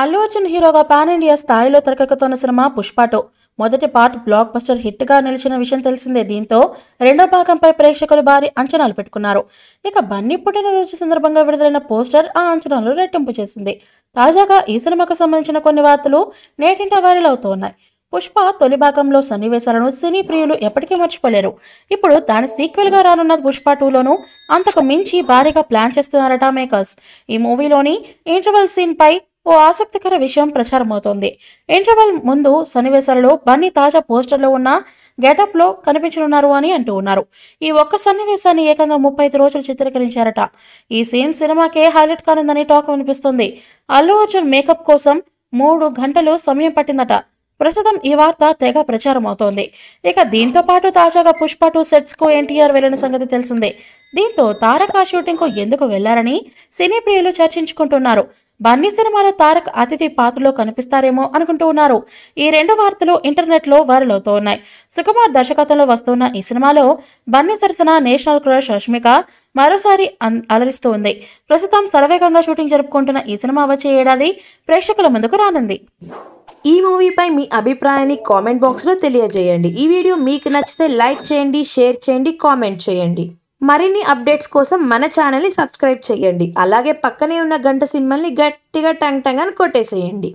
అల్లు అర్జున్ హీరోగా pan India స్థాయిలో తెరకెక్కుతున్న సినిమా పుష్ప 2 మొదటి పార్ట్ బ్లాక్ బస్టర్ హిట్ గా నిలిచిన విషయం తెలిసిందే. దీంతో రెండో భాగంపై ప్రేక్షకులు భారీ అంచనాలు పెట్టుకున్నారు. ఇక బన్నీ పుట్టినరోజు సందర్భంగా విడుదలైన పోస్టర్ ఆ అంచనాలు రెట్టింపు చేసింది. తాజాగా ఈ సినిమాకు సంబంధించిన కొన్ని వార్తలు నేటింట వైరల్ అవుతూ ఉన్నాయి. పుష్ప తొలి భాగంలో సన్నివేశాలను సినీ ప్రియులు ఎప్పటికీ మర్చిపోలేరు. ఇప్పుడు దాని సీక్వెల్ గా రానున్న పుష్ప 2లోనూ అంతకు మించి భారీగా ప్లాన్ చేస్తున్నారట మేకర్స్. ఈ మూవీలోని ఇంటర్వెల్ సీన్ పై ఓ ఆసక్తికర విషయం ప్రచారమవుతోంది. ఇంటర్వెల్ ముందు సన్నివేశాలలో బన్నీ తాజా పోస్టర్లో ఉన్న గెటప్ లో కనిపించనున్నారు అని అంటూ ఉన్నారు. ఈ ఒక్క సన్నివేశాన్ని ఏకంగా 35 రోజులు చిత్రీకరించారట. ఈ సీన్ సినిమాకే హైలైట్ కానుందని టాక్ వినిపిస్తుంది. అల్లు అర్జున్ మేకప్ కోసం 3 గంటలు సమయం పట్టిందట. ప్రస్తుతం ఈ వార్త తెగ ప్రచారం అవుతోంది. ఇక దీంతో పాటు తాజాగా పుష్ప 2 సెట్స్ కు ఎన్టీఆర్ వెళ్లిన సంగతి తెలిసిందే. దీంతో తారక్ ఆ షూటింగ్ కు ఎందుకు వెళ్లారని సినీ ప్రియులు చర్చించుకుంటున్నారు. బన్నీ సినిమాలో తారక్ అతిథి పాత్రలో కనిపిస్తారేమో అనుకుంటూ ఉన్నారు. ఈ రెండు వార్తలు ఇంటర్నెట్ లో వైరల్ అవుతూ ఉన్నాయి. సుకుమార్ దర్శకత్వంలో వస్తున్న ఈ సినిమాలో బన్నీ సరసన నేషనల్ క్రష్ రష్మిక మరోసారి అలరిస్తూ ఉంది. ప్రస్తుతం శరవేగంగా షూటింగ్ జరుపుకుంటున్న ఈ సినిమా వచ్చే ఏడాది ప్రేక్షకుల ముందుకు రానుంది. ఈ మూవీపై మీ అభిప్రాయాన్ని కామెంట్ బాక్స్లో తెలియజేయండి. ఈ వీడియో మీకు నచ్చితే లైక్ చేయండి, షేర్ చేయండి, కామెంట్ చేయండి. మరిన్ని అప్డేట్స్ కోసం మన ఛానల్ని సబ్స్క్రైబ్ చేయండి. అలాగే పక్కనే ఉన్న గంట సింబల్ని గట్టిగా టంగ్ టంగ్ అని కొట్టేసేయండి.